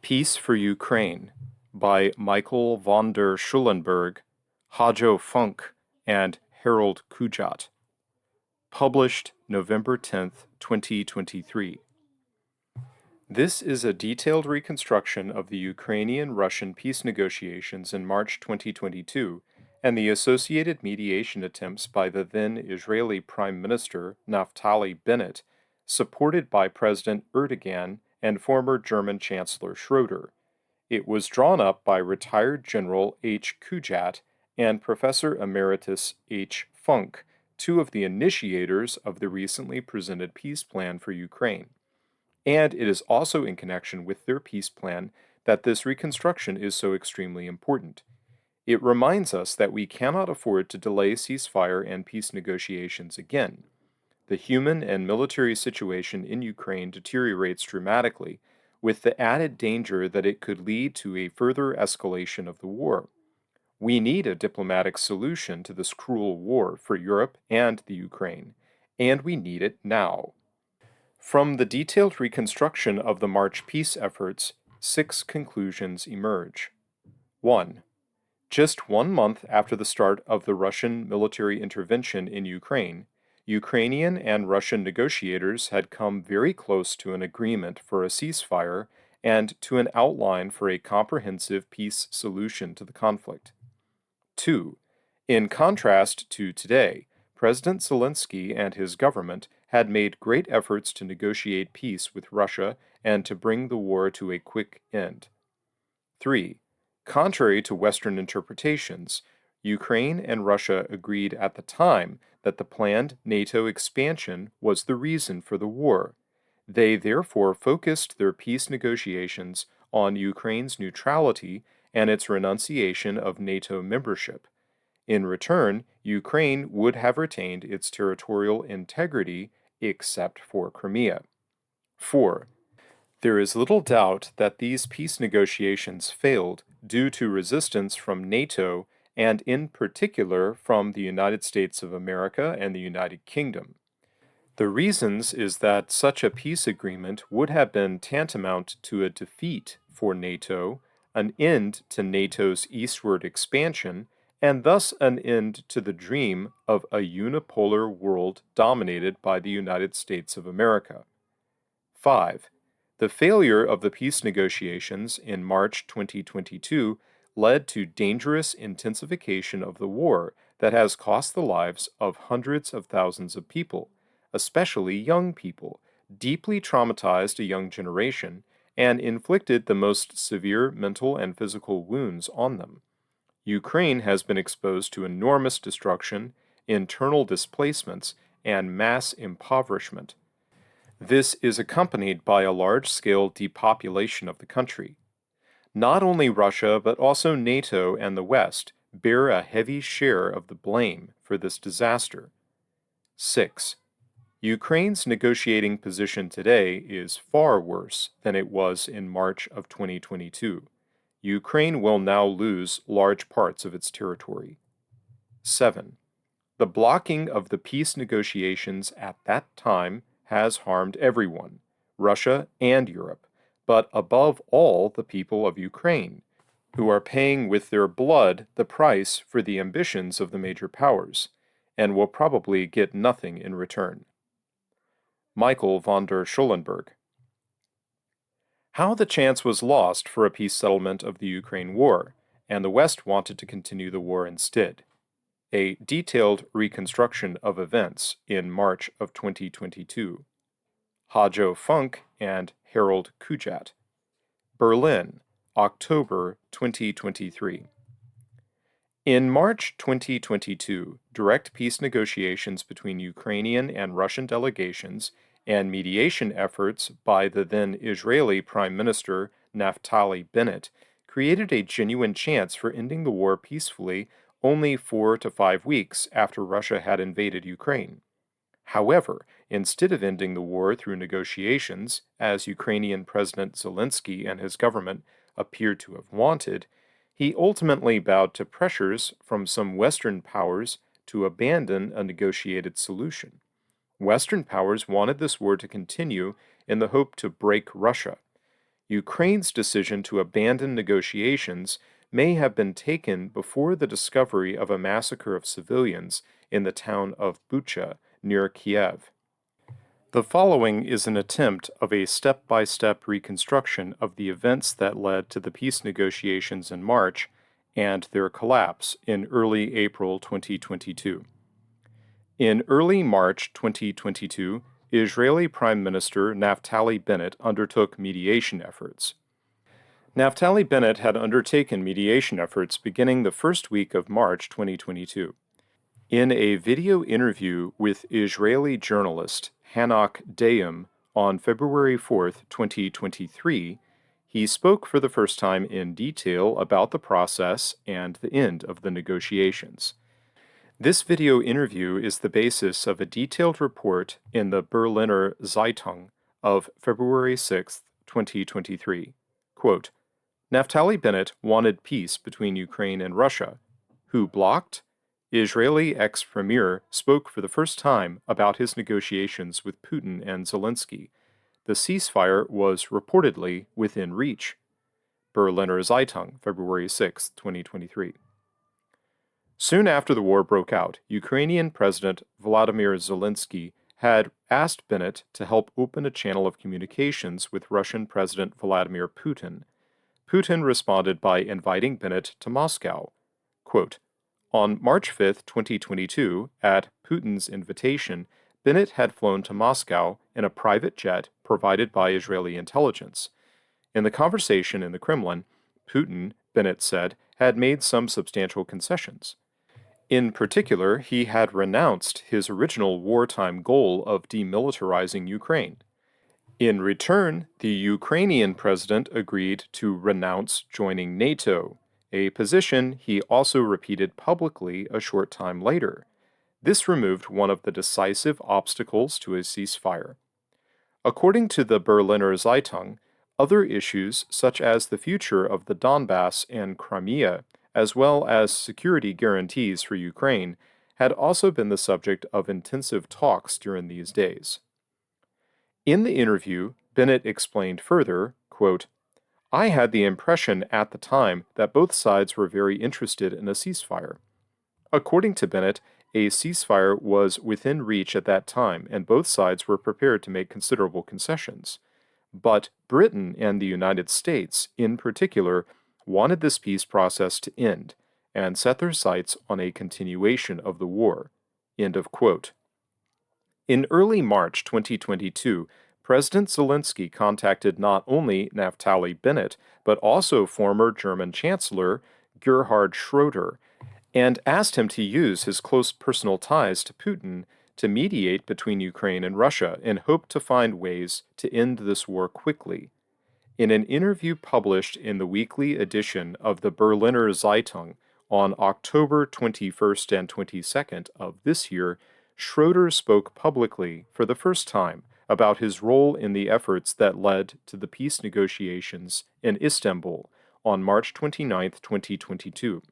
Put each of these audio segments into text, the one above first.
Peace for Ukraine by Michael von der Schulenberg, Hajo Funke, and Harald Kujat. Published November 10th, 2023. This is a detailed reconstruction of the Ukrainian-Russian peace negotiations in March 2022 and the associated mediation attempts by the then Israeli Prime Minister Naftali Bennett, supported by President Erdogan and former German Chancellor Schroeder. It was drawn up by retired General H. Kujat and Professor Emeritus H. Funke, two of the initiators of the recently presented peace plan for Ukraine. And it is also in connection with their peace plan that this reconstruction is so extremely important. It reminds us that we cannot afford to delay ceasefire and peace negotiations again. The human and military situation in Ukraine deteriorates dramatically, with the added danger that it could lead to a further escalation of the war. We need a diplomatic solution to this cruel war for Europe and the Ukraine, and we need it now. From the detailed reconstruction of the March peace efforts, 6 conclusions emerge. 1. Just 1 month after the start of the Russian military intervention in Ukraine, Ukrainian and Russian negotiators had come very close to an agreement for a ceasefire and to an outline for a comprehensive peace solution to the conflict. 2. In contrast to today, President Zelensky and his government had made great efforts to negotiate peace with Russia and to bring the war to a quick end. 3. Contrary to Western interpretations, Ukraine and Russia agreed at the time that the planned NATO expansion was the reason for the war. They therefore focused their peace negotiations on Ukraine's neutrality and its renunciation of NATO membership. In return, Ukraine would have retained its territorial integrity except for Crimea. 4. There is little doubt that these peace negotiations failed due to resistance from NATO and in particular from the United States of America and the United Kingdom. The reasons is that such a peace agreement would have been tantamount to a defeat for NATO, an end to NATO's eastward expansion, and thus an end to the dream of a unipolar world dominated by the United States of America. 5. The failure of the peace negotiations in March 2022 led to dangerous intensification of the war that has cost the lives of hundreds of thousands of people, especially young people, deeply traumatized a young generation, and inflicted the most severe mental and physical wounds on them. Ukraine has been exposed to enormous destruction, internal displacements, and mass impoverishment. This is accompanied by a large-scale depopulation of the country. Not only Russia, but also NATO and the West bear a heavy share of the blame for this disaster. 6. Ukraine's negotiating position today is far worse than it was in March of 2022. Ukraine will now lose large parts of its territory. 7. The blocking of the peace negotiations at that time has harmed everyone, Russia and Europe, but above all the people of Ukraine, who are paying with their blood the price for the ambitions of the major powers, and will probably get nothing in return. Michael von der Schulenberg. How the chance was lost for a peace settlement of the Ukraine war, and the West wanted to continue the war instead. A detailed reconstruction of events in March of 2022. Hajo Funke and Harald Kujat. Berlin, October 2023. In March 2022, direct peace negotiations between Ukrainian and Russian delegations and mediation efforts by the then Israeli Prime Minister Naftali Bennett created a genuine chance for ending the war peacefully only 4 to 5 weeks after Russia had invaded Ukraine. However, instead of ending the war through negotiations, as Ukrainian President Zelensky and his government appeared to have wanted, he ultimately bowed to pressures from some Western powers to abandon a negotiated solution. Western powers wanted this war to continue in the hope to break Russia. Ukraine's decision to abandon negotiations may have been taken before the discovery of a massacre of civilians in the town of Bucha near Kiev. The following is an attempt of a step-by-step reconstruction of the events that led to the peace negotiations in March and their collapse in early April 2022. In early March 2022, Israeli Prime Minister Naftali Bennett undertook mediation efforts. Naftali Bennett had undertaken mediation efforts beginning the first week of March 2022. In a video interview with Israeli journalist Hanok Dayim on February 4, 2023, he spoke for the first time in detail about the process and the end of the negotiations. This video interview is the basis of a detailed report in the Berliner Zeitung of February 6, 2023. Quote, Naftali Bennett wanted peace between Ukraine and Russia. Who blocked? Israeli ex-premier spoke for the first time about his negotiations with Putin and Zelensky. The ceasefire was reportedly within reach. Berliner Zeitung, February 6, 2023. Soon after the war broke out, Ukrainian President Volodymyr Zelensky had asked Bennett to help open a channel of communications with Russian President Vladimir Putin. Putin responded by inviting Bennett to Moscow. Quote, on March 5, 2022, at Putin's invitation, Bennett had flown to Moscow in a private jet provided by Israeli intelligence. In the conversation in the Kremlin, Putin, Bennett said, had made some substantial concessions. In particular, he had renounced his original wartime goal of demilitarizing Ukraine. In return, the Ukrainian president agreed to renounce joining NATO, a position he also repeated publicly a short time later. This removed one of the decisive obstacles to a ceasefire. According to the Berliner Zeitung, other issues such as the future of the Donbass and Crimea, as well as security guarantees for Ukraine, had also been the subject of intensive talks during these days. In the interview, Bennett explained further, quote, I had the impression at the time that both sides were very interested in a ceasefire. According to Bennett, a ceasefire was within reach at that time, and both sides were prepared to make considerable concessions. But Britain and the United States, in particular, wanted this peace process to end, and set their sights on a continuation of the war. End of quote. In early March 2022, President Zelensky contacted not only Naftali Bennett, but also former German Chancellor Gerhard Schroeder, and asked him to use his close personal ties to Putin to mediate between Ukraine and Russia and hoped to find ways to end this war quickly. In an interview published in the weekly edition of the Berliner Zeitung on October 21st and 22nd of this year, Schroeder spoke publicly for the first time about his role in the efforts that led to the peace negotiations in Istanbul on March 29, 2022.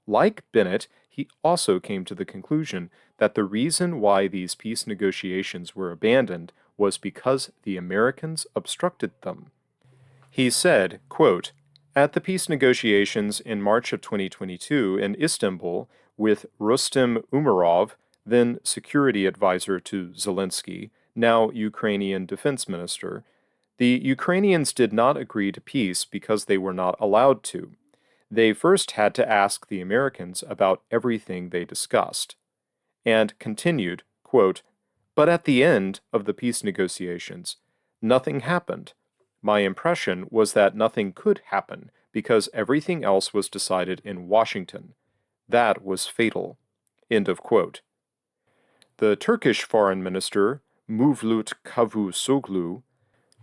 Like Bennett, he also came to the conclusion that the reason why these peace negotiations were abandoned was because the Americans obstructed them. He said, quote, at the peace negotiations in March of 2022 in Istanbul with Rustem Umerov, then security advisor to Zelensky, now Ukrainian defense minister, the Ukrainians did not agree to peace because they were not allowed to. They first had to ask the Americans about everything they discussed. And continued, quote, but at the end of the peace negotiations, nothing happened. My impression was that nothing could happen because everything else was decided in Washington. That was fatal. End of quote. The Turkish foreign minister, Mevlut Cavusoglu,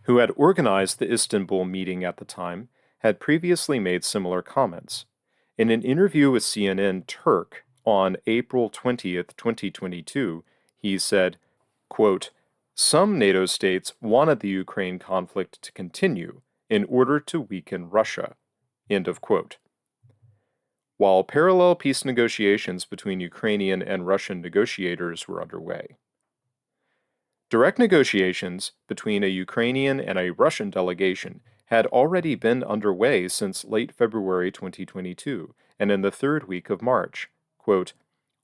who had organized the Istanbul meeting at the time, had previously made similar comments. In an interview with CNN Turk on April 20th, 2022, he said, quote, some NATO states wanted the Ukraine conflict to continue in order to weaken Russia. End of quote. While parallel peace negotiations between Ukrainian and Russian negotiators were underway. Direct negotiations between a Ukrainian and a Russian delegation had already been underway since late February 2022 and in the third week of March. Quote,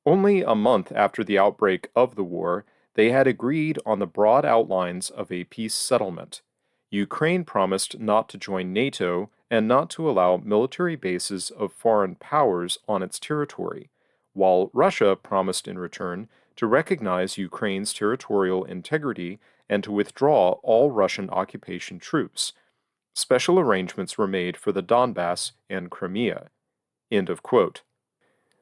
only a month after the outbreak of the war, they had agreed on the broad outlines of a peace settlement. Ukraine promised not to join NATO and not to allow military bases of foreign powers on its territory, while Russia promised in return to recognize Ukraine's territorial integrity and to withdraw all Russian occupation troops. Special arrangements were made for the Donbass and Crimea. End of quote.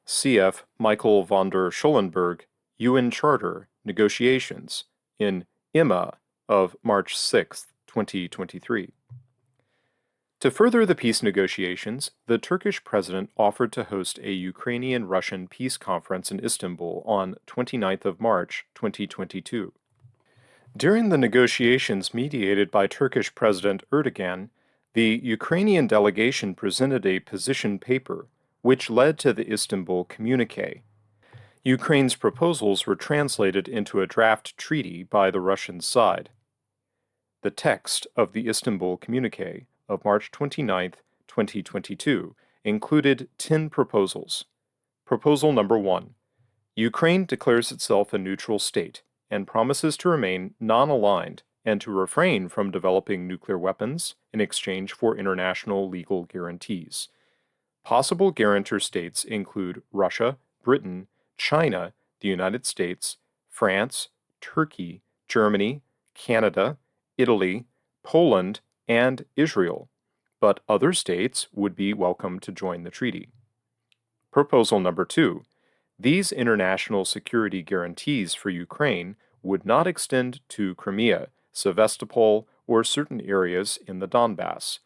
Cf. Michael von der Schulenberg, UN Charter, Negotiations, in IMA of March 6, 2023. To further the peace negotiations, the Turkish president offered to host a Ukrainian-Russian peace conference in Istanbul on 29th of March, 2022. During the negotiations mediated by Turkish President Erdogan, the Ukrainian delegation presented a position paper, which led to the Istanbul Communique. Ukraine's proposals were translated into a draft treaty by the Russian side. The text of the Istanbul Communique of March 29, 2022, included 10 proposals. Proposal number 1. Ukraine declares itself a neutral state and promises to remain non-aligned and to refrain from developing nuclear weapons in exchange for international legal guarantees. Possible guarantor states include Russia, Britain, China, the United States, France, Turkey, Germany, Canada, Italy, Poland, and Israel, but other states would be welcome to join the treaty. Proposal number 2. These international security guarantees for Ukraine would not extend to Crimea, Sevastopol, or certain areas in the Donbass.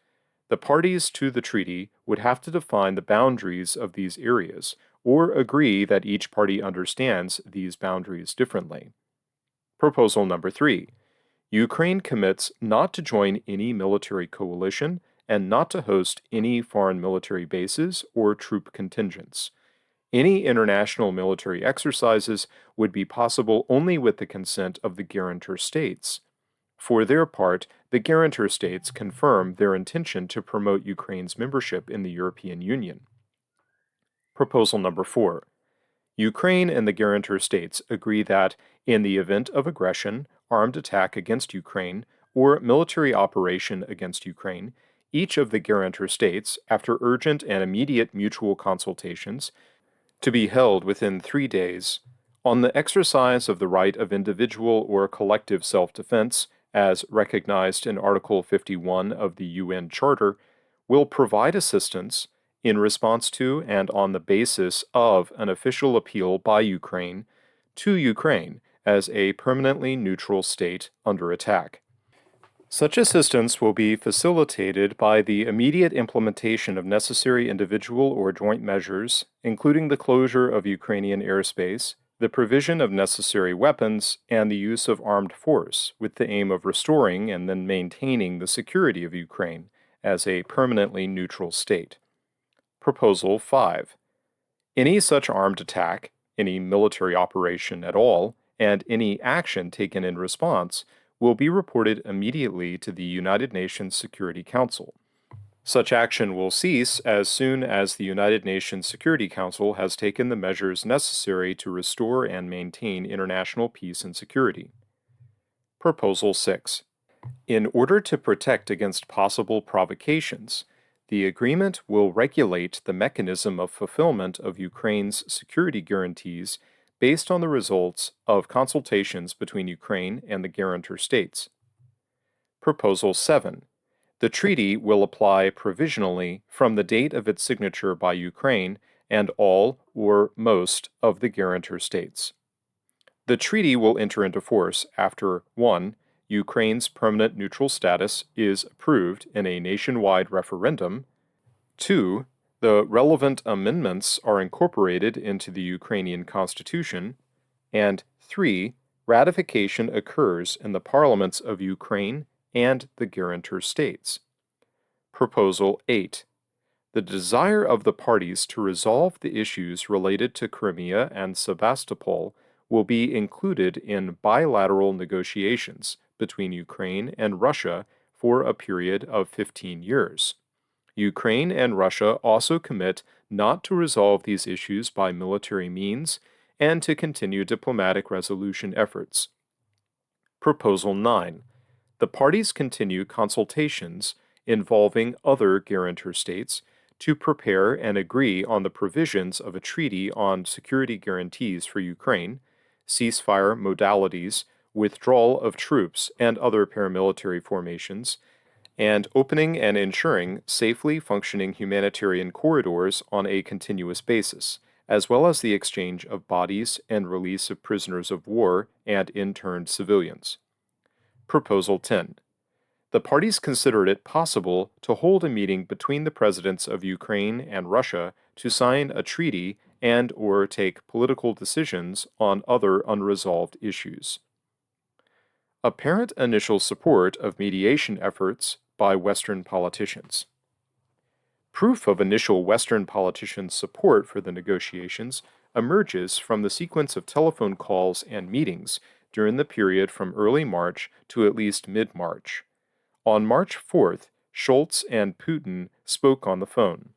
The parties to the treaty would have to define the boundaries of these areas, or agree that each party understands these boundaries differently. Proposal number 3. Ukraine commits not to join any military coalition and not to host any foreign military bases or troop contingents. Any international military exercises would be possible only with the consent of the guarantor states. For their part, the guarantor states confirm their intention to promote Ukraine's membership in the European Union. Proposal number 4. Ukraine and the guarantor states agree that, in the event of aggression, armed attack against Ukraine, or military operation against Ukraine, each of the guarantor states, after urgent and immediate mutual consultations, to be held within 3 days, on the exercise of the right of individual or collective self-defense, as recognized in Article 51 of the UN Charter, will provide assistance in response to and on the basis of an official appeal by Ukraine to Ukraine as a permanently neutral state under attack. Such assistance will be facilitated by the immediate implementation of necessary individual or joint measures, including the closure of Ukrainian airspace, the provision of necessary weapons, and the use of armed force, with the aim of restoring and then maintaining the security of Ukraine as a permanently neutral state. Proposal 5. Any such armed attack, any military operation at all, and any action taken in response will be reported immediately to the United Nations Security Council. Such action will cease as soon as the United Nations Security Council has taken the measures necessary to restore and maintain international peace and security. Proposal 6. In order to protect against possible provocations, the agreement will regulate the mechanism of fulfillment of Ukraine's security guarantees based on the results of consultations between Ukraine and the guarantor states. Proposal 7. The treaty will apply provisionally from the date of its signature by Ukraine and all or most of the guarantor states. The treaty will enter into force after 1. Ukraine's permanent neutral status is approved in a nationwide referendum, 2. The relevant amendments are incorporated into the Ukrainian constitution, and 3. Ratification occurs in the parliaments of Ukraine and the guarantor states. Proposal 8. The desire of the parties to resolve the issues related to Crimea and Sevastopol will be included in bilateral negotiations between Ukraine and Russia for a period of 15 years. Ukraine and Russia also commit not to resolve these issues by military means and to continue diplomatic resolution efforts. Proposal 9. The parties continue consultations involving other guarantor states to prepare and agree on the provisions of a treaty on security guarantees for Ukraine, ceasefire modalities, withdrawal of troops and other paramilitary formations, and opening and ensuring safely functioning humanitarian corridors on a continuous basis, as well as the exchange of bodies and release of prisoners of war and interned civilians. Proposal 10. The parties considered it possible to hold a meeting between the presidents of Ukraine and Russia to sign a treaty and/or take political decisions on other unresolved issues. Apparent initial support of mediation efforts by Western politicians. Proof of initial Western politicians' support for the negotiations emerges from the sequence of telephone calls and meetings during the period from early March to at least mid-March. On March 4th, Scholz and Putin spoke on the phone.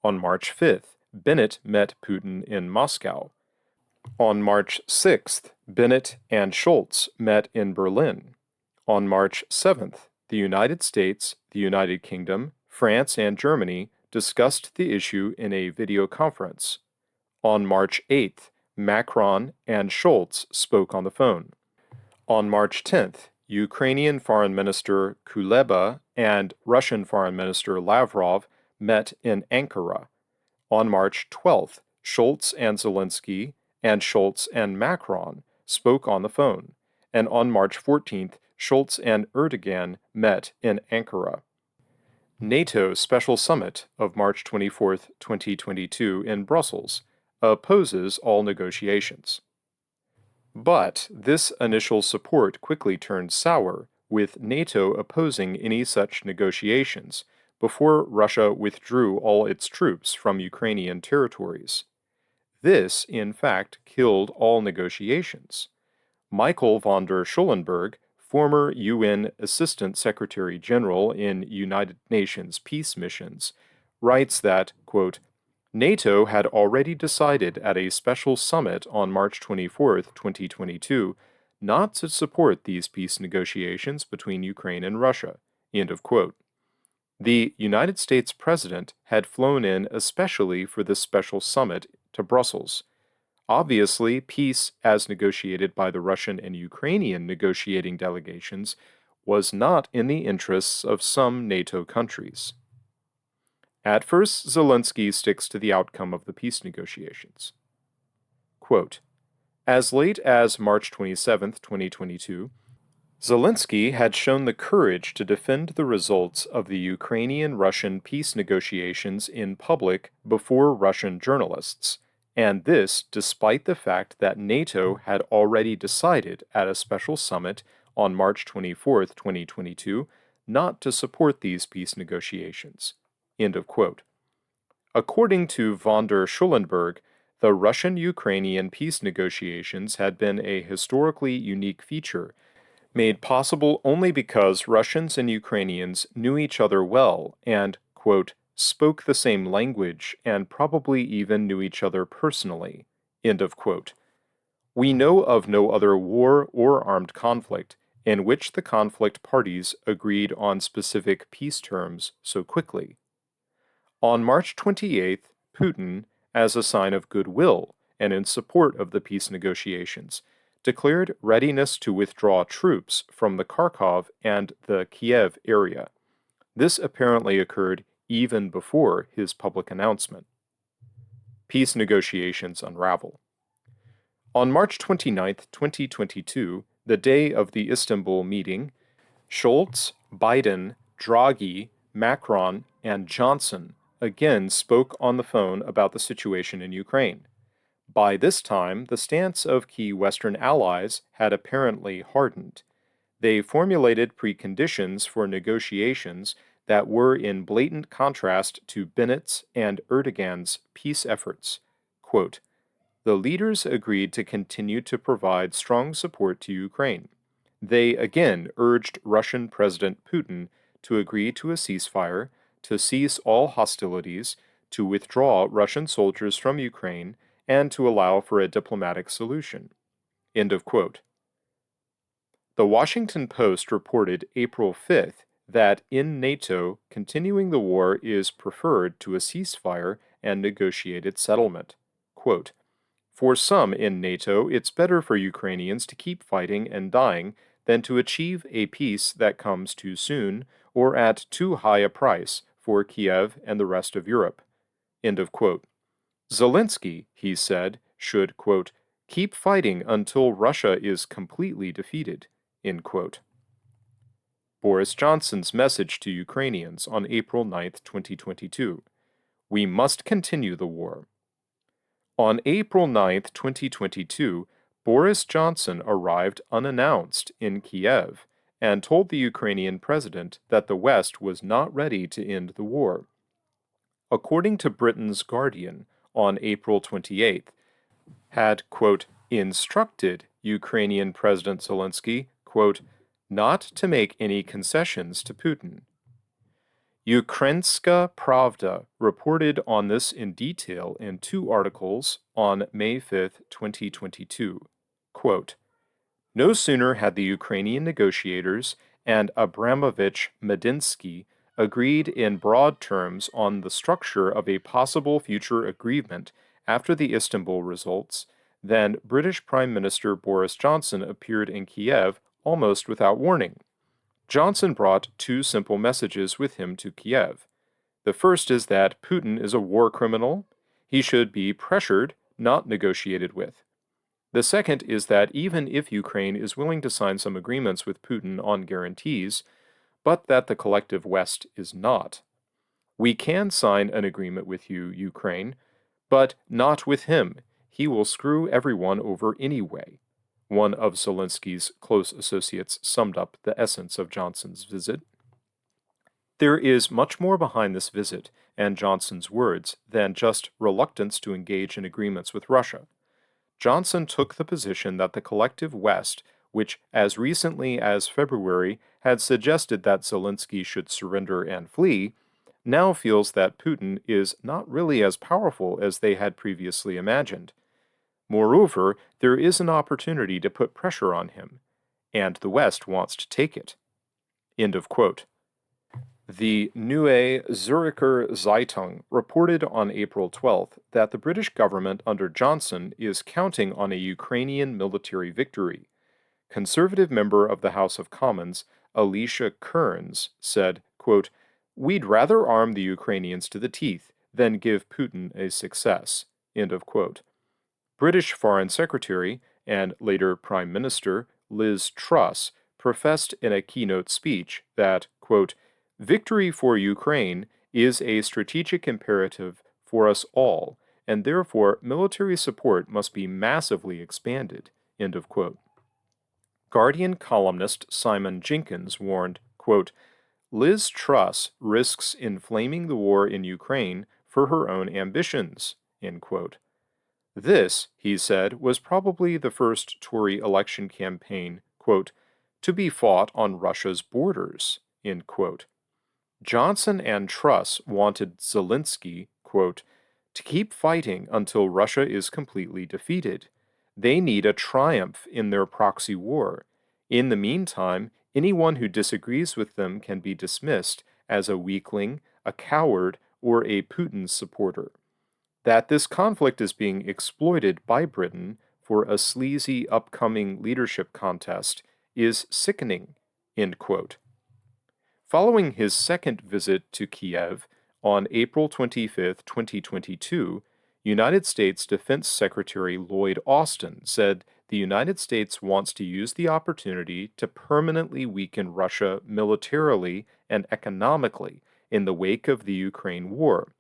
On March 5th, Bennett met Putin in Moscow. On March 6th, Bennett and Scholz met in Berlin. On March 7th, the United States, the United Kingdom, France, and Germany discussed the issue in a video conference. On March 8th, Macron and Scholz spoke on the phone. On March 10th, Ukrainian Foreign Minister Kuleba and Russian Foreign Minister Lavrov met in Ankara. On March 12th, Scholz and Zelensky and Scholz and Macron spoke on the phone, and on March 14th, Scholz and Erdogan met in Ankara. NATO Special Summit of March 24, 2022 in Brussels opposes all negotiations. But this initial support quickly turned sour, with NATO opposing any such negotiations before Russia withdrew all its troops from Ukrainian territories. This, in fact, killed all negotiations. Michael von der Schulenburg, former UN Assistant Secretary General in United Nations peace missions, writes that, quote, NATO had already decided at a special summit on March 24, 2022, not to support these peace negotiations between Ukraine and Russia. End of quote. The United States President had flown in especially for this special summit to Brussels. Obviously, peace, as negotiated by the Russian and Ukrainian negotiating delegations, was not in the interests of some NATO countries. At first, Zelensky sticks to the outcome of the peace negotiations. Quote, as late as March 27, 2022, Zelensky had shown the courage to defend the results of the Ukrainian-Russian peace negotiations in public before Russian journalists, and this despite the fact that NATO had already decided at a special summit on March 24, 2022, not to support these peace negotiations. End of quote. According to von der Schulenburg, the Russian-Ukrainian peace negotiations had been a historically unique feature, made possible only because Russians and Ukrainians knew each other well and, quote, spoke the same language and probably even knew each other personally. End of quote. We know of no other war or armed conflict in which the conflict parties agreed on specific peace terms so quickly. On March 28th, Putin, as a sign of goodwill and in support of the peace negotiations, declared readiness to withdraw troops from the Kharkov and the Kiev area. This apparently occurred even before his public announcement. Peace negotiations unravel. On March 29, 2022, the day of the Istanbul meeting, Scholz, Biden, Draghi, Macron, and Johnson again spoke on the phone about the situation in Ukraine. By this time, the stance of key Western allies had apparently hardened. They formulated preconditions for negotiations that were in blatant contrast to Bennett's and Erdogan's peace efforts. Quote, the leaders agreed to continue to provide strong support to Ukraine. They again urged Russian President Putin to agree to a ceasefire, to cease all hostilities, to withdraw Russian soldiers from Ukraine, and to allow for a diplomatic solution. End of quote. The Washington Post reported April 5th that in NATO, continuing the war is preferred to a ceasefire and negotiated settlement. Quote, for some in NATO, it's better for Ukrainians to keep fighting and dying than to achieve a peace that comes too soon or at too high a price for Kiev and the rest of Europe. End of quote. Zelensky, he said, should, quote, keep fighting until Russia is completely defeated, end quote. Boris Johnson's message to Ukrainians on April 9, 2022. We must continue the war. On April 9, 2022, Boris Johnson arrived unannounced in Kiev and told the Ukrainian president that the West was not ready to end the war. According to Britain's Guardian, on April 28th, had, quote, instructed Ukrainian President Zelensky, quote, not to make any concessions to Putin. Ukrainska Pravda reported on this in detail in two articles on May 5, 2022. Quote, no sooner had the Ukrainian negotiators and Abramovich Medinsky agreed in broad terms on the structure of a possible future agreement after the Istanbul results, then British Prime Minister Boris Johnson appeared in Kiev almost without warning. Johnson brought two simple messages with him to Kiev. The first is that Putin is a war criminal. He should be pressured, not negotiated with. The second is that even if Ukraine is willing to sign some agreements with Putin on guarantees, but that the collective West is not. We can sign an agreement with you, Ukraine, but not with him. He will screw everyone over anyway. One of Zelensky's close associates summed up the essence of Johnson's visit. There is much more behind this visit and Johnson's words than just reluctance to engage in agreements with Russia. Johnson took the position that the collective West, which as recently as February had suggested that Zelensky should surrender and flee, now feels that Putin is not really as powerful as they had previously imagined. Moreover, there is an opportunity to put pressure on him, and the West wants to take it. End of quote. The Neue Zürcher Zeitung reported on April 12th that the British government under Johnson is counting on a Ukrainian military victory. Conservative member of the House of Commons, Alicia Kearns, said, quote, we'd rather arm the Ukrainians to the teeth than give Putin a success. End of quote. British Foreign Secretary and later Prime Minister Liz Truss professed in a keynote speech that, quote, victory for Ukraine is a strategic imperative for us all, and therefore military support must be massively expanded. End of quote. Guardian columnist Simon Jenkins warned, quote, Liz Truss risks inflaming the war in Ukraine for her own ambitions. End quote. This, he said, was probably the first Tory election campaign, quote, to be fought on Russia's borders. End quote. Johnson and Truss wanted Zelensky, quote, to keep fighting until Russia is completely defeated. They need a triumph in their proxy war. In the meantime, anyone who disagrees with them can be dismissed as a weakling, a coward, or a Putin supporter. That this conflict is being exploited by Britain for a sleazy upcoming leadership contest is sickening, end quote. Following his second visit to Kiev on April 25, 2022, United States Defense Secretary Lloyd Austin said the United States wants to use the opportunity to permanently weaken Russia militarily and economically in the wake of the Ukraine war.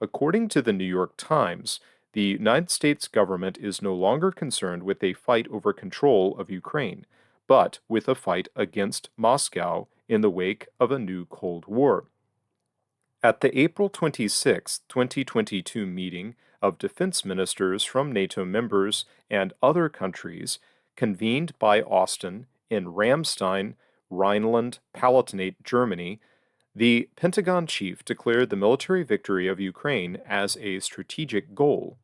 According to the New York Times, the United States government is no longer concerned with a fight over control of Ukraine, but with a fight against Moscow in the wake of a new Cold War. At the April 26, 2022 meeting of defense ministers from NATO members and other countries, convened by Austin in Ramstein, Rhineland-Palatinate, Germany, the Pentagon chief declared the military victory of Ukraine as a strategic goal.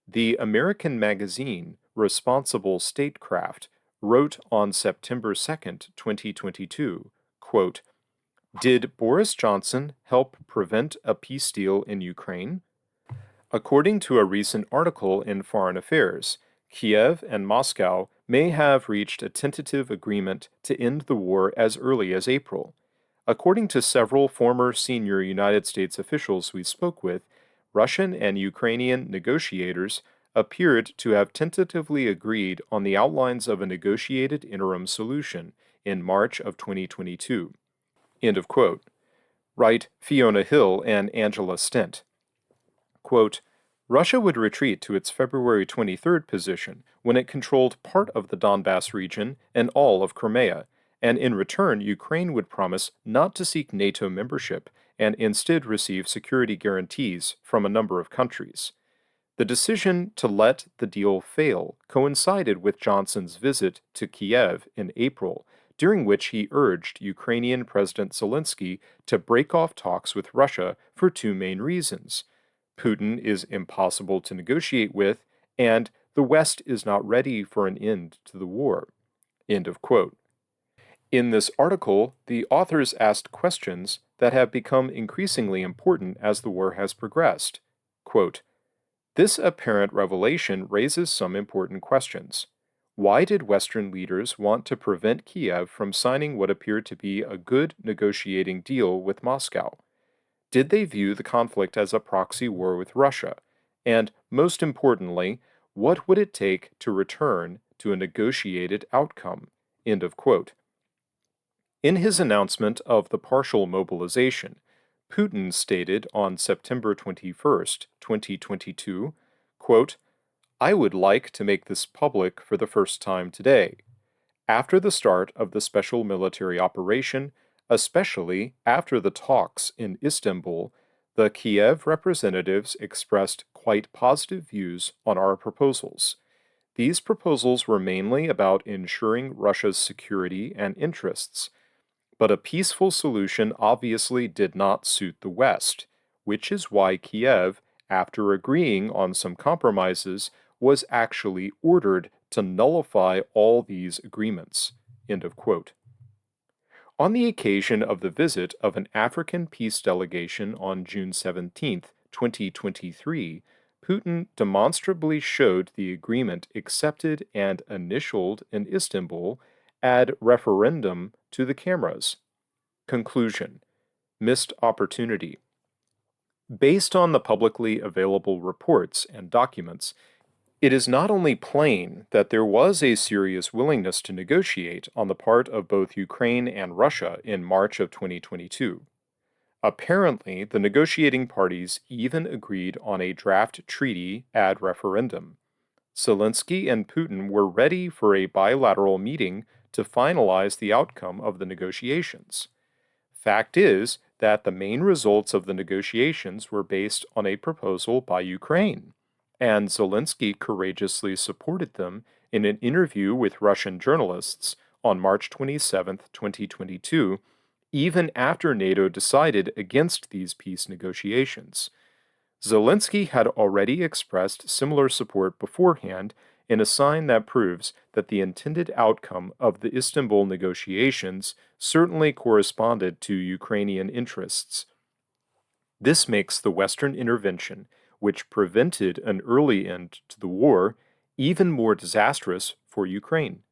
The American magazine Responsible Statecraft wrote on September 2nd, 2022, quote, "Did Boris Johnson help prevent a peace deal in Ukraine?" According to a recent article in Foreign Affairs, Kiev and Moscow may have reached a tentative agreement to end the war as early as April. According to several former senior United States officials we spoke with, Russian and Ukrainian negotiators appeared to have tentatively agreed on the outlines of a negotiated interim solution in March of 2022. End of quote. Write Fiona Hill and Angela Stent. Quote, Russia would retreat to its February 23rd position when it controlled part of the Donbass region and all of Crimea, and in return Ukraine would promise not to seek NATO membership and instead receive security guarantees from a number of countries. The decision to let the deal fail coincided with Johnson's visit to Kiev in April, during which he urged Ukrainian President Zelensky to break off talks with Russia for two main reasons. Putin is impossible to negotiate with, and the West is not ready for an end to the war. End of quote. In this article, the authors asked questions that have become increasingly important as the war has progressed. Quote, this apparent revelation raises some important questions. Why did Western leaders want to prevent Kiev from signing what appeared to be a good negotiating deal with Moscow? Did they view the conflict as a proxy war with Russia? And, most importantly, what would it take to return to a negotiated outcome? End of quote. In his announcement of the partial mobilization, Putin stated on September 21st, 2022, quote, I would like to make this public for the first time today. After the start of the special military operation, especially after the talks in Istanbul, the Kiev representatives expressed quite positive views on our proposals. These proposals were mainly about ensuring Russia's security and interests, but a peaceful solution obviously did not suit the West, which is why Kiev, after agreeing on some compromises, was actually ordered to nullify all these agreements. End of quote. On the occasion of the visit of an African peace delegation on June 17, 2023, Putin demonstrably showed the agreement accepted and initialed in Istanbul ad referendum to the cameras. Conclusion: missed opportunity. Based on the publicly available reports and documents, it is not only plain that there was a serious willingness to negotiate on the part of both Ukraine and Russia in March of 2022. Apparently, the negotiating parties even agreed on a draft treaty ad referendum. Zelensky and Putin were ready for a bilateral meeting to finalize the outcome of the negotiations. Fact is that the main results of the negotiations were based on a proposal by Ukraine, and Zelensky courageously supported them in an interview with Russian journalists on March 27, 2022, even after NATO decided against these peace negotiations. Zelensky had already expressed similar support beforehand in a sign that proves that the intended outcome of the Istanbul negotiations certainly corresponded to Ukrainian interests. This makes the Western intervention, which prevented an early end to the war, even more disastrous for Ukraine.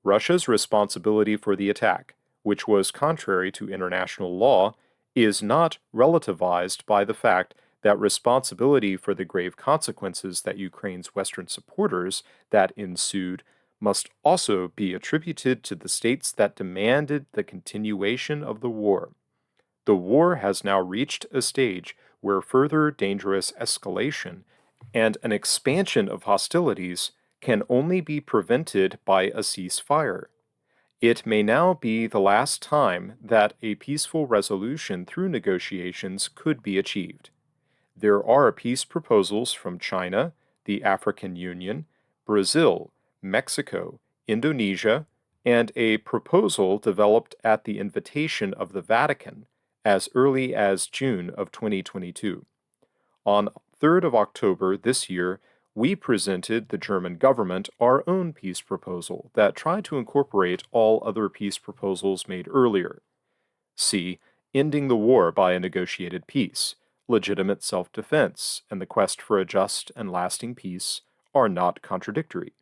Russia's responsibility for the attack, which was contrary to international law, is not relativized by the fact that responsibility for the grave consequences that Ukraine's Western supporters that ensued must also be attributed to the states that demanded the continuation of the war. The war has now reached a stage where further dangerous escalation and an expansion of hostilities can only be prevented by a ceasefire. It may now be the last time that a peaceful resolution through negotiations could be achieved. There are peace proposals from China, the African Union, Brazil, Mexico, Indonesia, and a proposal developed at the invitation of the Vatican as early as June of 2022. On 3rd of October this year, we presented the German government our own peace proposal that tried to incorporate all other peace proposals made earlier. See, ending the war by a negotiated peace, legitimate self-defense, and the quest for a just and lasting peace are not contradictory.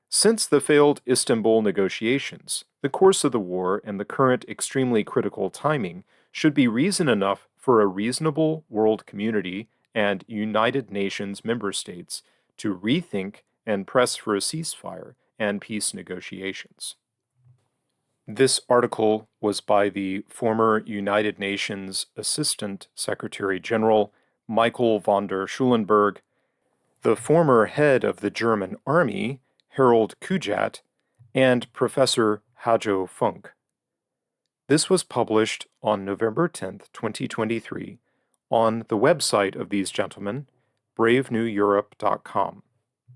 Since the failed Istanbul negotiations, the course of the war and the current extremely critical timing should be reason enough for a reasonable world community and United Nations member states to rethink and press for a ceasefire and peace negotiations. This article was by the former United Nations Assistant Secretary General Michael von der Schulenberg, the former head of the German Army, Harald Kujat, and Professor Hajo Funke. This was published on November 10, 2023, on the website of these gentlemen, braveneweurope.com.